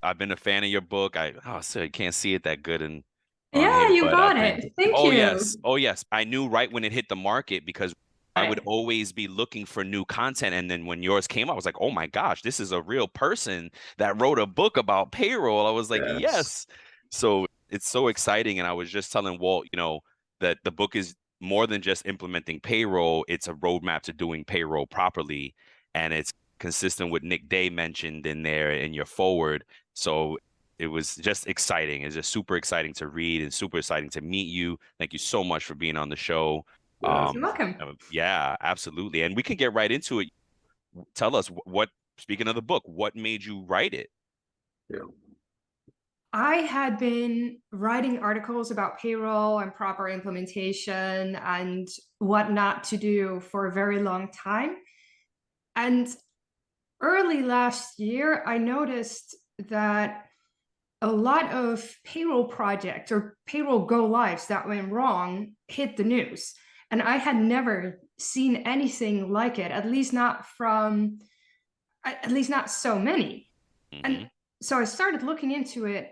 I've been a fan of your book. So you can't see it that good on Yeah, here, you but got I've been. it. Thank Oh you. yes, oh yes. I knew right when it hit the market because I would Right. always be looking for new content, and then when yours came out, I was like, oh my gosh, this is a real person that wrote a book about payroll. I was like, Yes. yes. So it's so exciting, and I was just telling Walt, that the book is more than just implementing payroll. It's a roadmap to doing payroll properly, and it's consistent with Nick Day mentioned in there in your forward. So it was just exciting. It's just super exciting to read and super exciting to meet you. Thank you so much for being on the show. Yes. You're welcome. Yeah, absolutely. And we can get right into it. Tell us speaking of the book, what made you write it? Yeah. I had been writing articles about payroll and proper implementation and what not to do for a very long time. And early last year, I noticed that a lot of payroll projects or payroll go lives that went wrong hit the news. And I had never seen anything like it, at least not so many. And Hmm. so I started looking into it.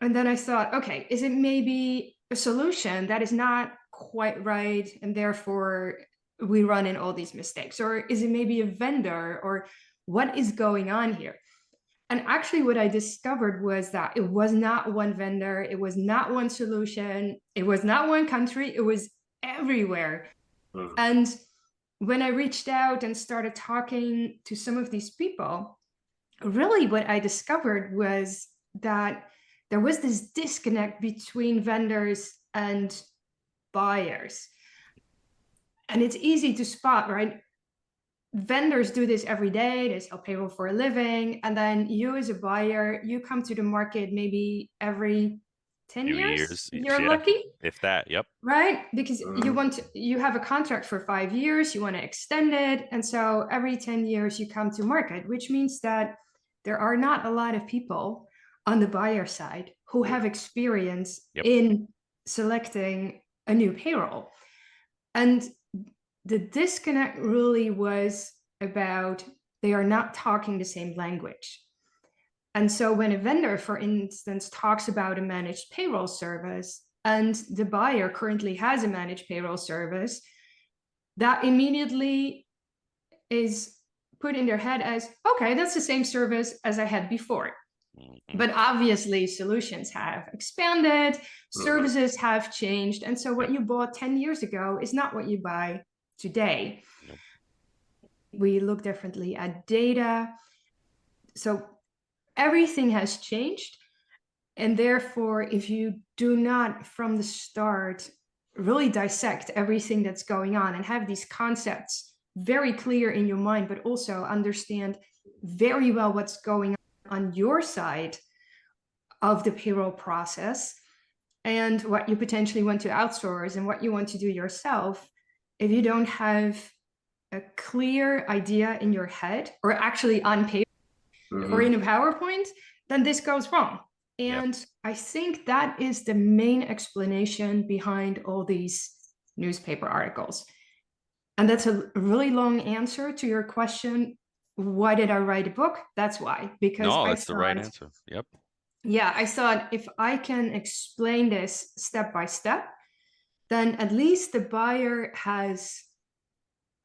And then I thought, okay, is it maybe a solution that is not quite right? And therefore we run in all these mistakes? Or is it maybe a vendor? Or what is going on here? And actually, what I discovered was that it was not one vendor, it was not one solution, it was not one country, it was everywhere. Mm. And when I reached out and started talking to some of these people, really what I discovered was that there was this disconnect between vendors and buyers. And it's easy to spot, right? Vendors do this every day. They sell payroll for a living. And then you as a buyer, you come to the market maybe every 10 Few years. years, You're yeah, lucky, if that. Yep. right? Because Mm. you have a contract for 5 years, you want to extend it. And so every 10 years you come to market, which means that there are not a lot of people on the buyer side who Yeah. have experience Yep. in selecting a new payroll. And the disconnect really was about they are not talking the same language. And so when a vendor, for instance, talks about a managed payroll service and the buyer currently has a managed payroll service, that immediately is put in their head as, okay, that's the same service as I had before. Hmm. But obviously, solutions have expanded, Mhm. services have changed. And so what Yep. you bought 10 years ago is not what you buy today. Yep. We look differently at data. So everything has changed. And therefore, if you do not from the start really dissect everything that's going on and have these concepts very clear in your mind, but also understand very well what's going on your side of the payroll process and what you potentially want to outsource and what you want to do yourself, if you don't have a clear idea in your head or actually on paper or Mhm. in a PowerPoint, then this goes wrong. Yep. And I think that is the main explanation behind all these newspaper articles. And that's a really long answer to your question. Why did I write a book? That's why, because No, I that's the right thought, answer. Yep. yeah, I thought if I can explain this step by step, then at least the buyer has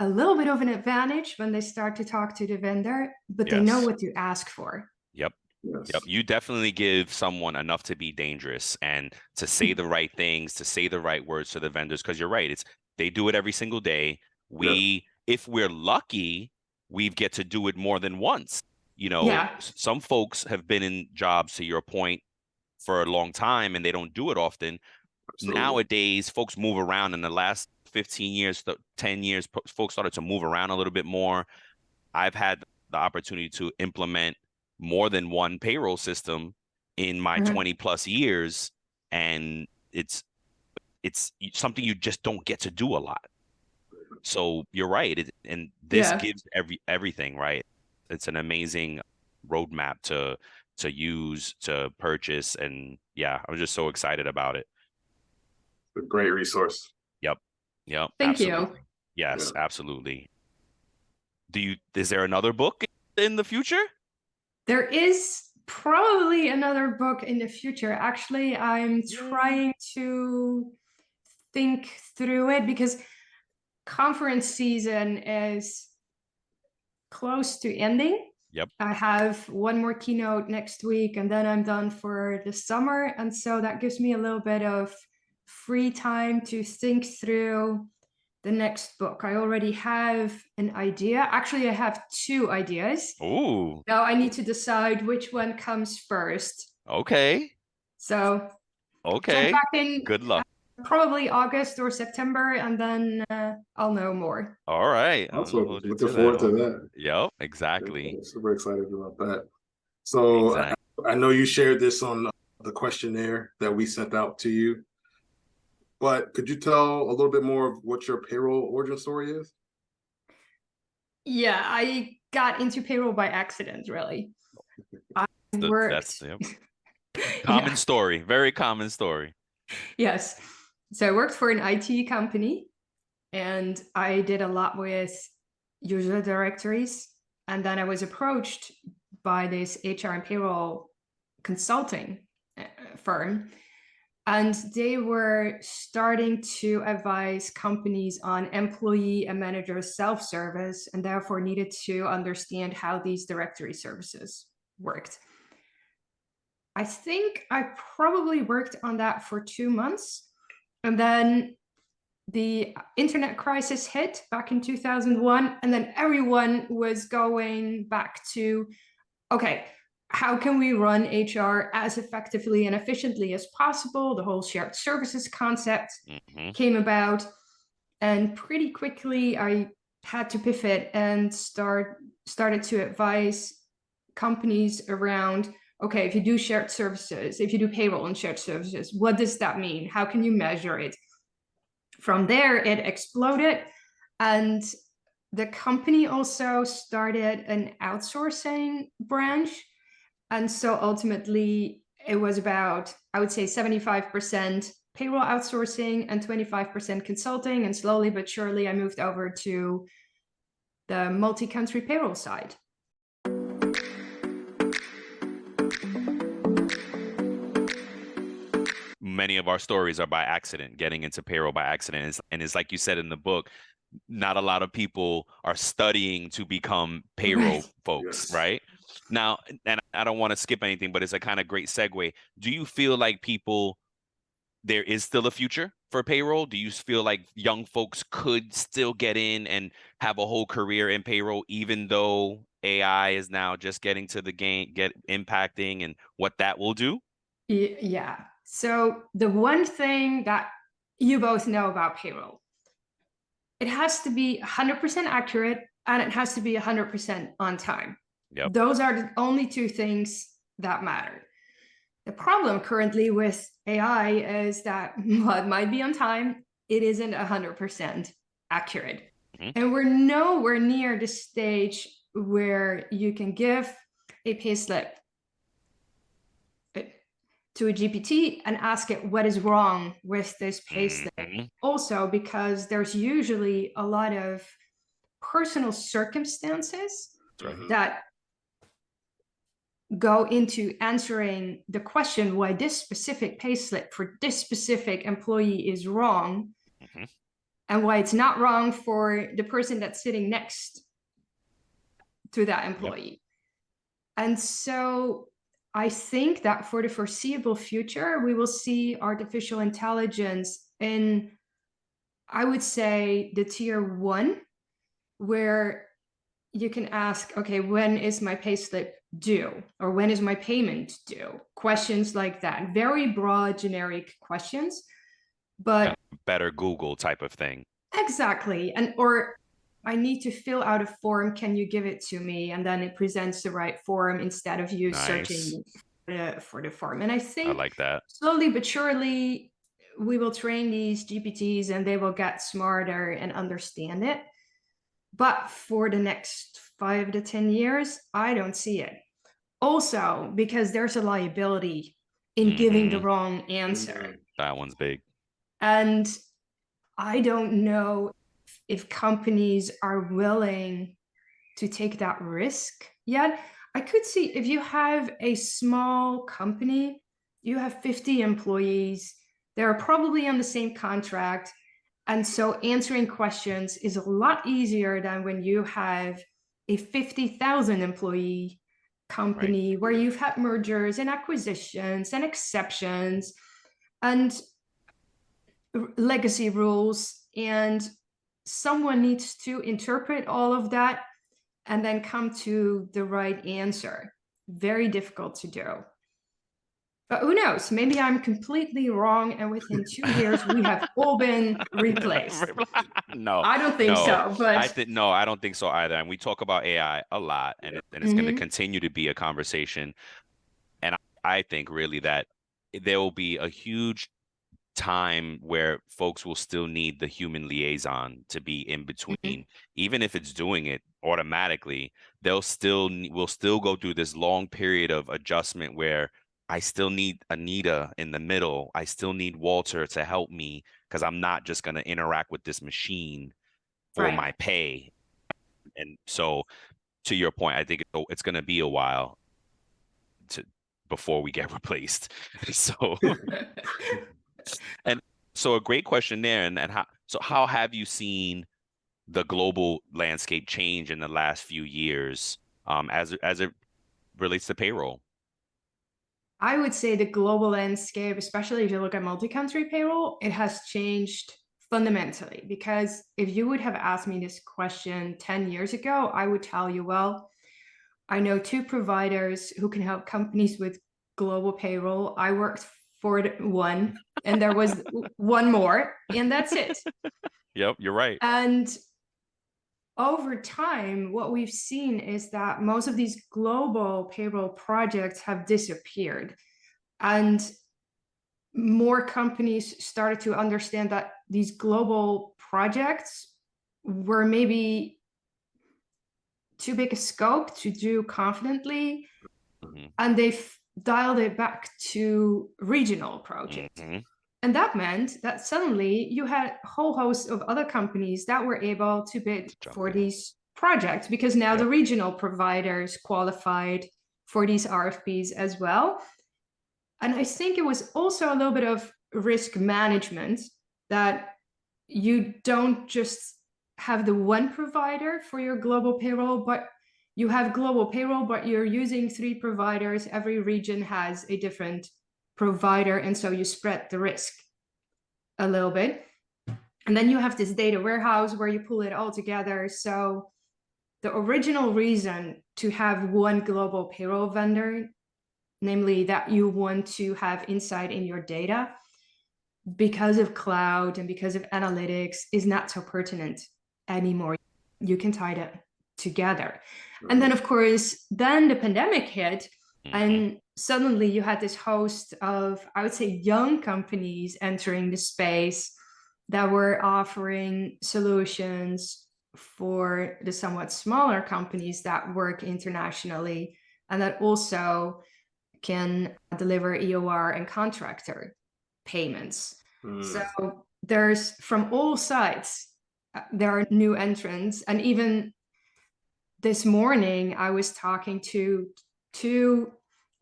a little bit of an advantage when they start to talk to the vendor, but they know Yes. what to ask for. Yep. Yep. Yes. You definitely give someone enough to be dangerous and to say the right things, to say the right words to the vendors. Because you're right. They do it every single day. Yeah. If we're lucky, we get to do it more than once. Yeah, Some folks have been in jobs, to your point, for a long time and they don't do it often. Absolutely. Nowadays, folks move around. In the last 15 years, 10 years, folks started to move around a little bit more. I've had the opportunity to implement more than one payroll system in my mhm. 20 plus years, and it's something you just don't get to do a lot. So you're right, and this Yeah. gives everything, right? It's an amazing roadmap to use, to purchase, and yeah, I'm just so excited about it. A great resource. Yep. Yep, Thank you. absolutely. Yes, Yeah. absolutely. Is there another book in the future? There is Probably another book in the future. Actually, I'm trying to think through it because conference season is close to ending. Yep. I have one more keynote next week and then I'm done for the summer. And so that gives me a little bit of free time to think through the next book. I already have an idea. Actually, I have 2 ideas. Ooh. Now I need to decide which one comes first. Okay. So Okay. check back in Good luck. probably August or September, and then I'll know more. All right. I'm Also, gonna hold you looking to forward that to one. that. Yep, exactly. Yeah, super excited about that. So Exactly. I know you shared this on the questionnaire that we sent out to you, but could you tell a little bit more of what your payroll origin story is? Yeah, I got into payroll by accident, really. I worked. Yep. Common story, very common story. Yes. So I worked for an IT company and I did a lot with user directories. And then I was approached by this HR and payroll consulting firm. And they were starting to advise companies on employee and manager self-service and therefore needed to understand how these directory services worked. I think I probably worked on that for 2 months. And then the internet crisis hit back in 2001. And then everyone was going back to, okay, how can we run HR as effectively and efficiently as possible? The whole shared services concept came about. And pretty quickly, I had to pivot and started to advise companies around, okay, if you do shared services, if you do payroll and shared services, what does that mean? How can you measure it? From there, it exploded. And the company also started an outsourcing branch. And so ultimately, it was about, I would say, 75% payroll outsourcing and 25% consulting. And slowly but surely, I moved over to the multi-country payroll side. Many of our stories are by accident, getting into payroll by accident. And it's like you said in the book, not a lot of people are studying to become payroll folks, Yes. right? Now, and I don't want to skip anything, but it's a kind of great segue. Do you feel like there is still a future for payroll? Do you feel like young folks could still get in and have a whole career in payroll, even though AI is now just getting to the game, impacting and what that will do? Yeah. So the one thing that you both know about payroll, it has to be 100% accurate and it has to be 100% on time. Yep. Those are the only 2 things that matter. The problem currently with AI is that it might be on time, it isn't 100% accurate. And we're nowhere near the stage where you can give a payslip to a GPT and ask it what is wrong with this payslip. Also, because there's usually a lot of personal circumstances that go into answering the question why this specific payslip for this specific employee is wrong and why it's not wrong for the person that's sitting next to that employee. And so I think that for the foreseeable future, we will see artificial intelligence in, I would say, the tier 1, where you can ask, okay, when is my payslip due? Or when is my payment due? Questions like that. Very broad, generic questions. But better Google type of thing. Exactly. And or I need to fill out a form. Can you give it to me? And then it presents the right form instead of you searching for the form. And I think I like that. Slowly but surely, we will train these GPTs and they will get smarter and understand it. But for the next 5 to 10 years, I don't see it. Also, because there's a liability in giving the wrong answer. That one's big. And I don't know if companies are willing to take that risk yet. I could see if you have a small company, you have 50 employees, they're probably on the same contract. And so answering questions is a lot easier than when you have a 50,000 employee company where you've had mergers and acquisitions and exceptions and legacy rules, and someone needs to interpret all of that and then come to the right answer. Very difficult to do. But who knows? Maybe I'm completely wrong, and within 2 years we have all been replaced. No, I don't think no. so, but I don't think so either. And we talk about AI a lot, and it's going to continue to be a conversation. And I think really that there will be a huge time where folks will still need the human liaison to be in between. Even if it's doing it automatically, we'll still go through this long period of adjustment where I still need Anita in the middle. I still need Walter to help me, because I'm not just going to interact with this machine for my pay. And so, to your point, I think it's going to be a while before we get replaced. So, and so a great question there. And how have you seen the global landscape change in the last few years, as it relates to payroll? I would say the global landscape, especially if you look at multi-country payroll, it has changed fundamentally. Because if you would have asked me this question 10 years ago, I would tell you, well, I know 2 providers who can help companies with global payroll. I worked for one, and there was one more, and that's it. Yep, you're right. And over time, what we've seen is that most of these global payroll projects have disappeared. And more companies started to understand that these global projects were maybe too big a scope to do confidently. And they've dialed it back to regional projects. And that meant that suddenly you had a whole host of other companies that were able to bid for these projects, because now the regional providers qualified for these RFPs as well. And I think it was also a little bit of risk management, that you don't just have the one provider for your global payroll, but you have global payroll, but you're using 3 providers. Every region has a different provider, and so you spread the risk a little bit. And then you have this data warehouse where you pull it all together. So the original reason to have one global payroll vendor, namely that you want to have insight in your data because of cloud and because of analytics, is not so pertinent anymore. You can tie them together. And then, of course, then the pandemic hit, and suddenly you had this host of, I would say, young companies entering the space that were offering solutions for the somewhat smaller companies that work internationally and that also can deliver EOR and contractor payments. So there's, from all sides, there are new entrants. And even this morning, I was talking to 2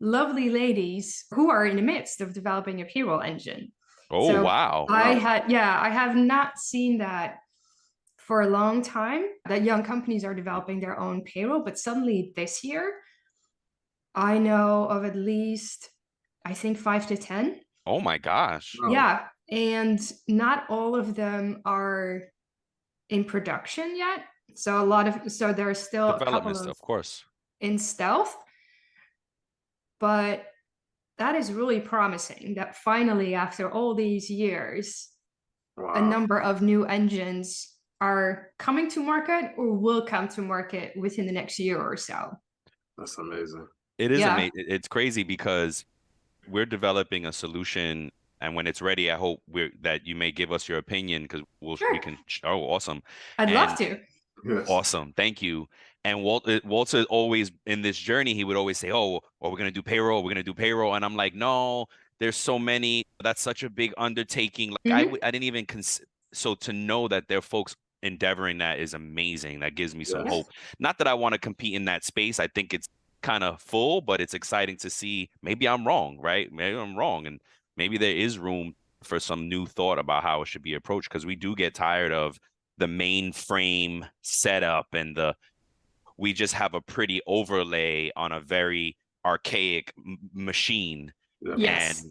lovely ladies who are in the midst of developing a payroll engine. Oh, wow. I have not seen that for a long time, that young companies are developing their own payroll. But suddenly this year, I know of at least, I think, 5 to 10. Oh my gosh. Yeah. And not all of them are in production yet. So there's still a couple of course, in stealth. But that is really promising, that finally, after all these years, a number of new engines are coming to market or will come to market within the next year or so. That's amazing. It is amazing. It's crazy because we're developing a solution, and when it's ready, I hope that you may give us your opinion, because we can. Oh, awesome! I'd love to. Yes. Awesome, thank you. And Walter always, in this journey, he would always say, "Oh, we're gonna do payroll. We're gonna do payroll," and I'm like, "No, there's so many. That's such a big undertaking. Like I didn't even so to know that there are folks endeavoring that is amazing. That gives me some hope. Not that I want to compete in that space. I think it's kind of full, but it's exciting to see maybe I'm wrong, right? Maybe I'm wrong. And maybe there is room for some new thought about how it should be approached, because we do get tired of the mainframe setup and we just have a pretty overlay on a very archaic machine. Yeah. Yes.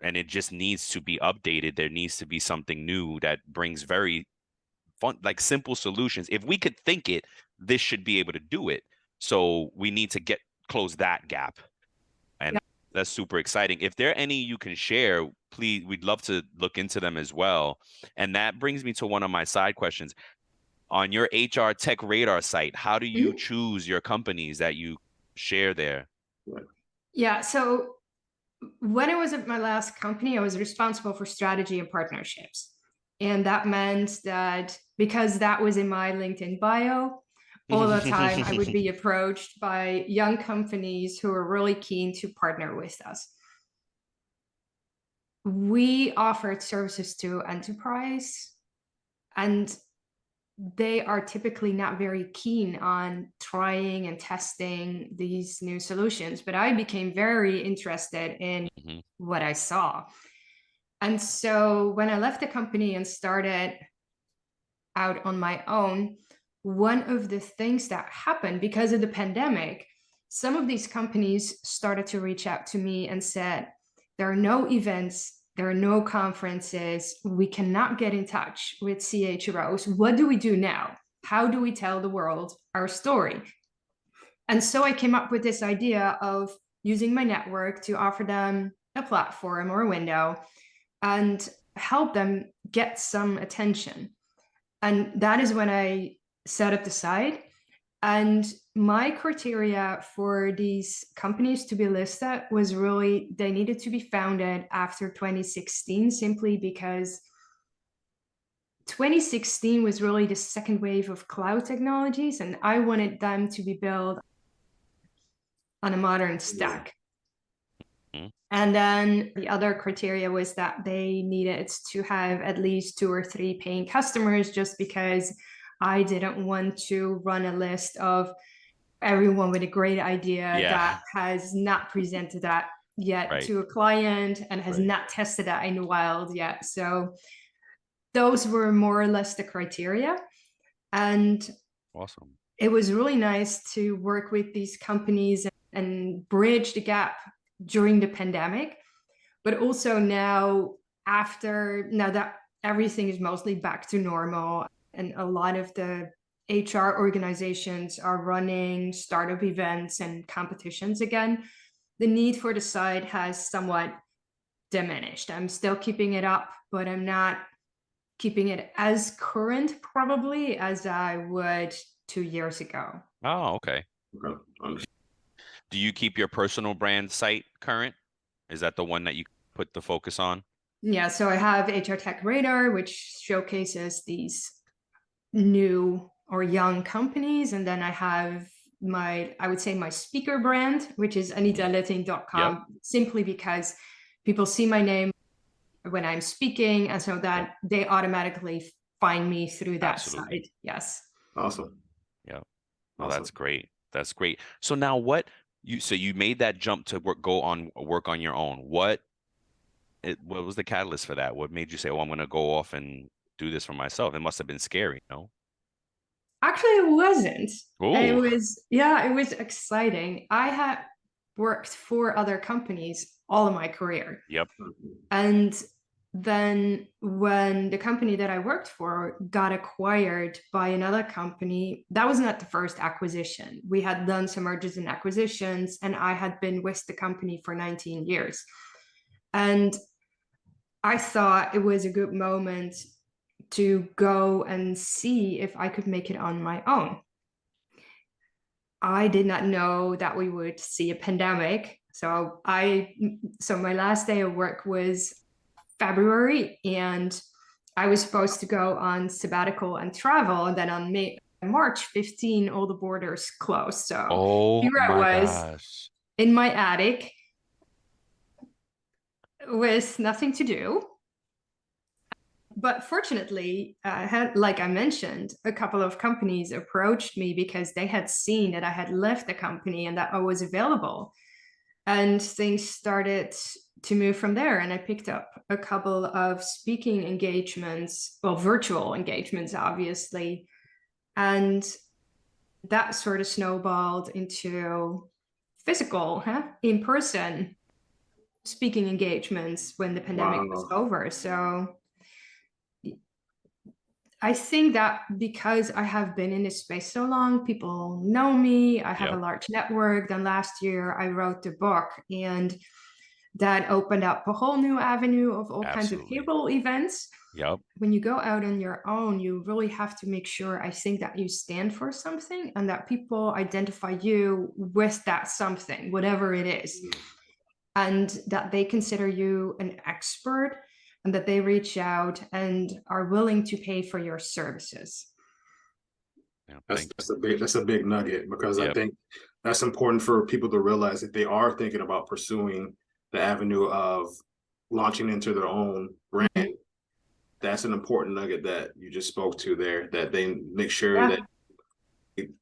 And it just needs to be updated. There needs to be something new that brings very fun, like simple solutions. If we could think it, this should be able to do it. So we need to close that gap. And Yeah. that's super exciting. If there are any you can share, please, we'd love to look into them as well. And that brings me to one of my side questions. On your HR Tech Radar site, how do you choose your companies that you share there? Yeah. So when I was at my last company, I was responsible for strategy and partnerships. And that meant that because that was in my LinkedIn bio, all the time I would be approached by young companies who are really keen to partner with us. We offered services to enterprise, and they are typically not very keen on trying and testing these new solutions. But I became very interested in what I saw. And so when I left the company and started out on my own, one of the things that happened because of the pandemic, some of these companies started to reach out to me and said, there are no events, there are no conferences, we cannot get in touch with CHROs. What do we do now? How do we tell the world our story? And so I came up with this idea of using my network to offer them a platform or a window and help them get some attention. And that is when I set up the site. And my criteria for these companies to be listed was really, they needed to be founded after 2016, simply because 2016 was really the second wave of cloud technologies, and I wanted them to be built on a modern stack. And then the other criteria was that they needed to have at least 2 or 3 paying customers, just because I didn't want to run a list of everyone with a great idea that has not presented that yet to a client and has not tested that in the wild yet. So those were more or less the criteria. And awesome. It was really nice to work with these companies and bridge the gap during the pandemic, but also now that everything is mostly back to normal and a lot of the HR organizations are running startup events and competitions again, the need for the site has somewhat diminished. I'm still keeping it up, but I'm not keeping it as current probably as I would 2 years ago. Oh, okay. Do you keep your personal brand site current? Is that the one that you put the focus on? Yeah, so I have HR Tech Radar, which showcases these new or young companies. And then I have I would say my speaker brand, which is AnitaLettink.com, simply because people see my name when I'm speaking. And so that they automatically find me through that site. Yes. Awesome. Yeah. Oh, that's great. That's great. So now so you made that jump to work on your own. What was the catalyst for that? What made you say, "Oh, I'm going to go off and do this for myself"? It must have been scary, no? Actually, it wasn't. Ooh. It was exciting. I had worked for other companies all of my career. Yep. And then when the company that I worked for got acquired by another company, that was not the first acquisition. We had done some mergers and acquisitions, and I had been with the company for 19 years. And I thought it was a good moment to go and see if I could make it on my own. I did not know that we would see a pandemic. So my last day of work was February, and I was supposed to go on sabbatical and travel. And then on March 15, all the borders closed. So here I was in my attic with nothing to do. But fortunately, like I mentioned, a couple of companies approached me because they had seen that I had left the company and that I was available. And things started to move from there. And I picked up a couple of speaking engagements, well, virtual engagements, obviously. And that sort of snowballed into physical, in-person speaking engagements when the pandemic was Wow. over. So I think that because I have been in this space so long, people know me, I have a large network. Then last year I wrote the book, and that opened up a whole new avenue of all kinds of Absolutely. payroll events. Yep. When you go out on your own, you really have to make sure, I think, that you stand for something and that people identify you with that something, whatever it is, and that they consider you an expert and that they reach out and are willing to pay for your services. Yeah, That's a big nugget, because I Yep. think that's important for people to realize that they are thinking about pursuing the avenue of launching into their own brand. That's an important nugget that you just spoke to there, that they make sure that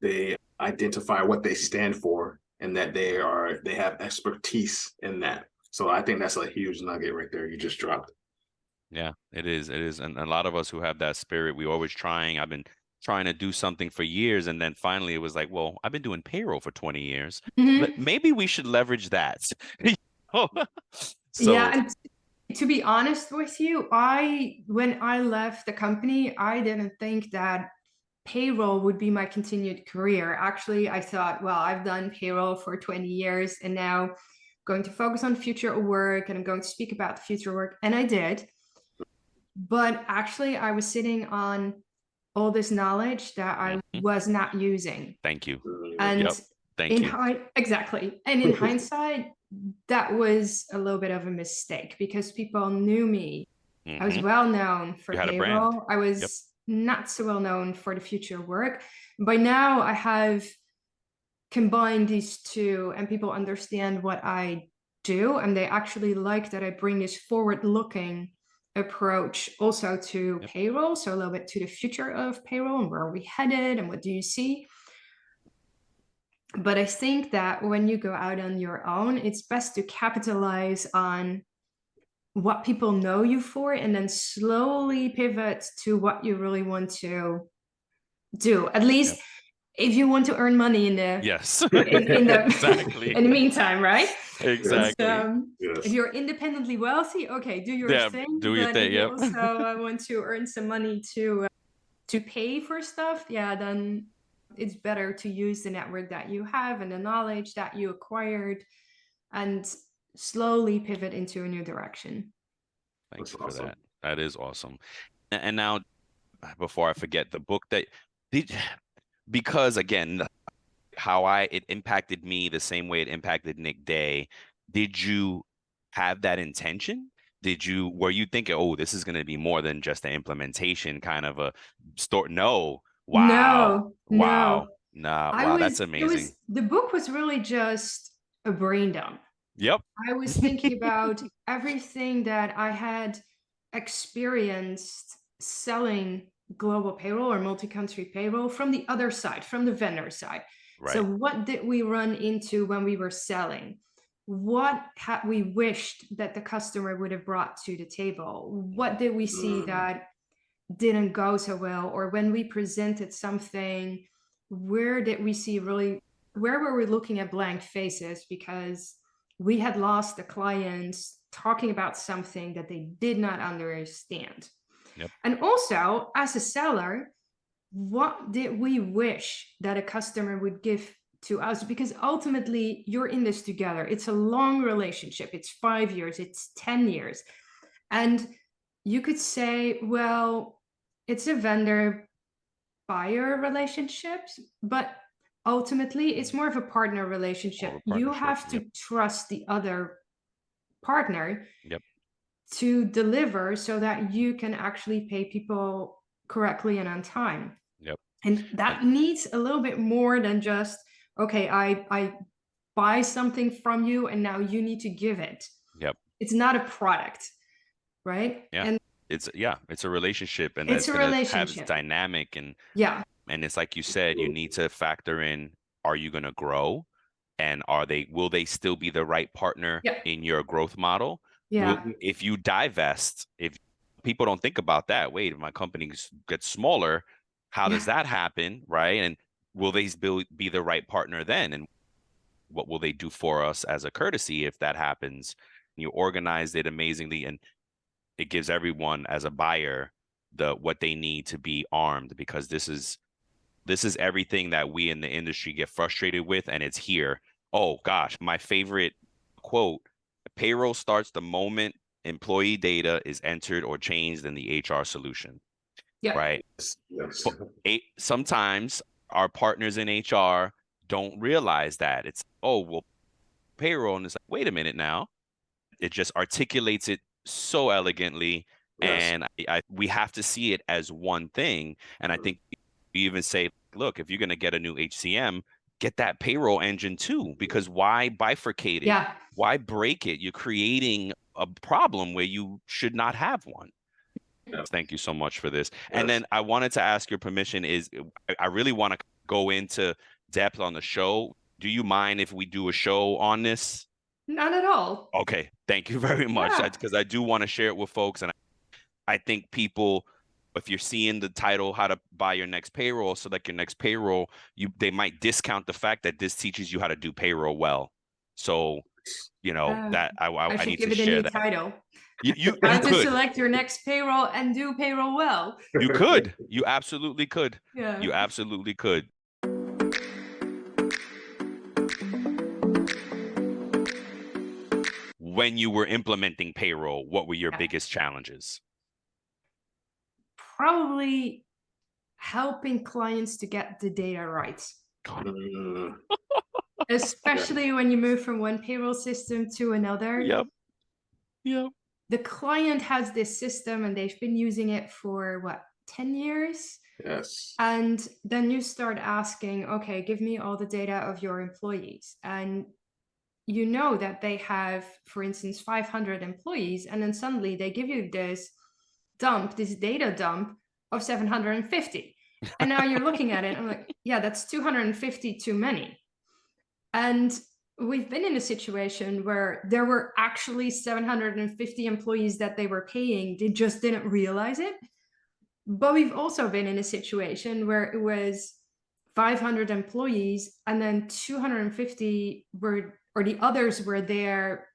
they identify what they stand for and that they have expertise in that. So I think that's a huge nugget right there you just dropped. Yeah, it is. It is. And a lot of us who have that spirit, we always trying. I've been trying to do something for years. And then finally it was like, well, I've been doing payroll for 20 years. Maybe we should leverage that. Yeah. So And to be honest with you, when I left the company, I didn't think that payroll would be my continued career. Actually, I thought, well, I've done payroll for 20 years and now going to focus on future work, and I'm going to speak about the future work. And I did. But actually, I was sitting on all this knowledge that I was not using. thank you. And Yep. Thank you. Exactly. And in hindsight, that was a little bit of a mistake because people knew me. I was well known for You had a brand. payroll. I was not so well known for the future work. By now, I have combined these two, and people understand what I do, and they actually like that I bring this forward-looking approach also to payroll, so a little bit to the future of payroll and where are we headed and what do you see. But I think that when you go out on your own, it's best to capitalize on what people know you for and then slowly pivot to what you really want to do. At least if you want to earn money in the exactly. in the meantime, right? Exactly. If you're independently wealthy, okay, do your thing. Do your thing. If you also want to earn some money to pay for stuff, then it's better to use the network that you have and the knowledge that you acquired and slowly pivot into a new direction. Thank you for that. That is awesome. And now, before I forget, the book that because again, how it impacted me the same way it impacted Nick Day. Did you have that intention? Were you thinking, oh, this is going to be more than just an implementation kind of a story? No. Wow. No. Wow. Nah. Wow. That's amazing. The book was really just a brain dump. Yep. I was thinking about everything that I had experienced selling global payroll or multi-country payroll from the other side, from the vendor side. Right. So what did we run into when we were selling? What had we wished that the customer would have brought to the table? What did we see that didn't go so well? Or when we presented something, where were we looking at blank faces because we had lost the clients talking about something that they did not understand? Yep. And also, as a seller, what did we wish that a customer would give to us? Because ultimately, you're in this together. It's a long relationship. It's 5 years, it's 10 years. And you could say, well, it's a vendor-buyer relationship, but ultimately, it's more of a partner relationship. You have to trust the other partner to deliver so that you can actually pay people correctly and on time. Yep. And that needs a little bit more than just, okay, I buy something from you and now you need to give it. Yep. It's not a product, right? Yeah. And it's a relationship, and It's that's a gonna have its relationship. dynamic, Yeah. and it's like you said, you need to factor in, are you gonna grow? And will they still be the right partner Yeah. in your growth model? Yeah. If you divest, if people don't think about that, wait, if my company gets smaller, how does that happen, right? And will they be the right partner then? And what will they do for us as a courtesy if that happens? You organize it amazingly, and it gives everyone as a buyer what they need to be armed, because this is everything that we in the industry get frustrated with, and it's here. Oh gosh, my favorite quote: payroll starts the moment employee data is entered or changed in the HR solution. Yeah. Right. Yes. Sometimes our partners in HR don't realize that. It's, oh, well, payroll, and it's like, wait a minute now. It just articulates it so elegantly, Yes. and we have to see it as one thing. And I think we even say, look, if you're going to get a new HCM, get that payroll engine too, because why bifurcate it? Yeah. Why break it? You're creating a problem where you should not have one. Thank you so much for this. Yes. And then I wanted to ask your permission, I really want to go into depth on the show. Do you mind if we do a show on this? Not at all. Okay, thank you very much. Yeah. Because I do want to share it with folks, and I think people, if you're seeing the title, how to buy your next payroll, select your next payroll, they might discount the fact that this teaches you how to do payroll well. So, that I should need give to it a share new that. title. You How to could. select your next payroll and do payroll well. You could. You absolutely could. Yeah. You absolutely could. When you were implementing payroll, what were your biggest challenges? Probably helping clients to get the data right. Especially when you move from one payroll system to another. Yep. The client has this system and they've been using it for 10 years? Yes. And then you start asking, okay, give me all the data of your employees. And you know that they have, for instance, 500 employees, and then suddenly they give you this data dump of 750. And now you're looking at it, I'm like, yeah, that's 250 too many. And we've been in a situation where there were actually 750 employees that they were paying. They just didn't realize it. But we've also been in a situation where it was 500 employees and then 250 the others were there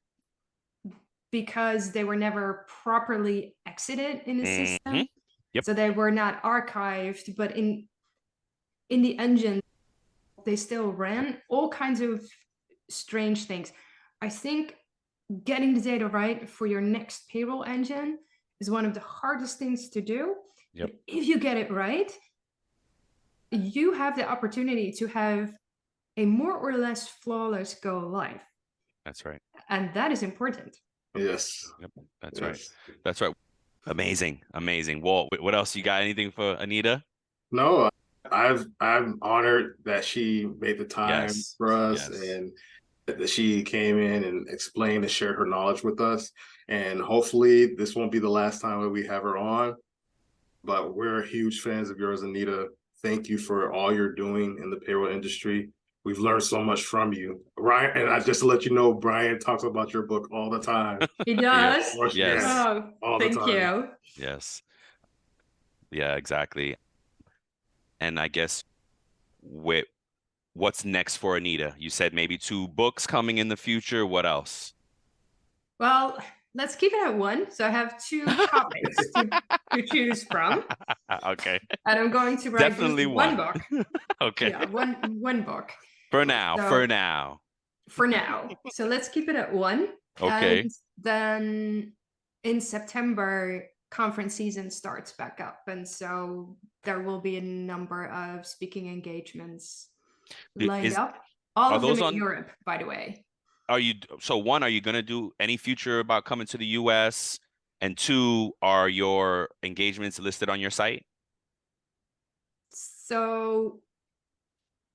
because they were never properly exited in the system. Yep. So they were not archived, but in the engine, they still ran all kinds of strange things. I think getting the data right for your next payroll engine is one of the hardest things to do. Yep. But if you get it right, you have the opportunity to have a more or less flawless go live. That's right. And that is important. Yes. Yep. That's right. That's right. Amazing. Walt, what else you got? Anything for Anita? No, I'm honored that she made the time for us, and that she came in and explained and shared her knowledge with us. And hopefully this won't be the last time that we have her on, but we're huge fans of yours, Anita. Thank you for all you're doing in the payroll industry. We've learned so much from you, Brian. And just to let you know, Brian talks about your book all the time. He does. Yes. Oh, thank you. Yes. Yeah, exactly. And I guess what's next for Anita? You said maybe 2 books coming in the future. What else? Well, let's keep it at 1. So I have 2 topics to choose from. Okay. And I'm going to write definitely one book. Okay. Yeah, one book. For now. So let's keep it at 1. Okay. And then in September, conference season starts back up. And so there will be a number of speaking engagements lined up. All of them in Europe, by the way. Are you going to do any future about coming to the US? And 2, are your engagements listed on your site? So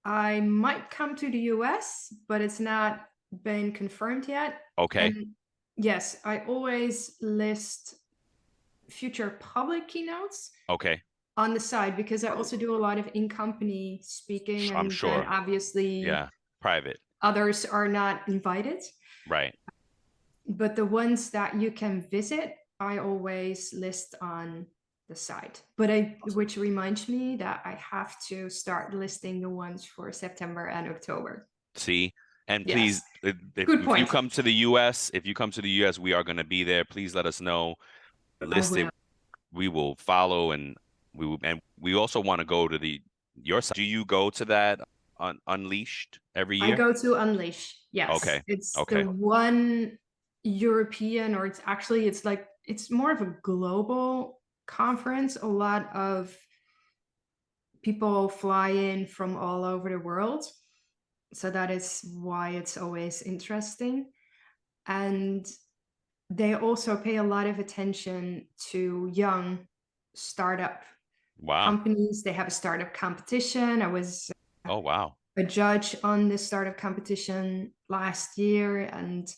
I might come to the US, but it's not been confirmed yet. Okay. And yes, I always list future public keynotes Okay. on the side, because I also do a lot of in-company speaking, I'm and then sure. obviously Yeah. Private. others are not invited. Right. But the ones that you can visit, I always list on the site. But which reminds me that I have to start listing the ones for September and October. See, and Yes. please, if Good you point. come to the U.S., we are going to be there. Please let us know. List it. We will follow, and we also want to go to your side. Do you go to that Unleashed every I year? go to Unleash. Yes. Okay. It's Okay. the one European, or it's more of a global conference. A lot of people fly in from all over the world. So that is why it's always interesting. And they also pay a lot of attention to young startup Wow. companies. They have a startup competition. I was Oh, wow. a judge on the startup competition last year and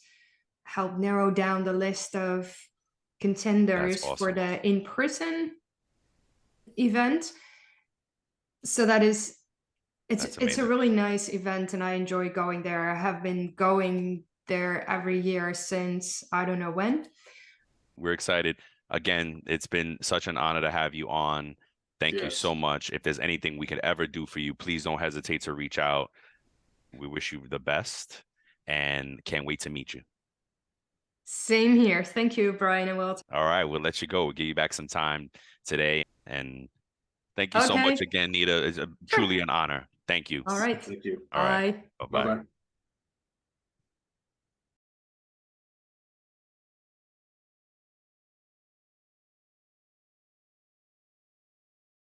helped narrow down the list of contenders That's for awesome. the in-person event. So that is it's a really nice event, and I enjoy going there. I have been going there every year since I don't know when. We're excited. Again, it's been such an honor to have you on. Thank you so much. If there's anything we could ever do for you, please don't hesitate to reach out. We wish you the best and can't wait to meet you. Same here. Thank you, Brian and Walt. All right, we'll let you go. We'll give you back some time today. And thank you so much again, Nita. It's truly an honor. Thank you. All right. Thank you. All right. Bye. Bye-bye. Bye-bye.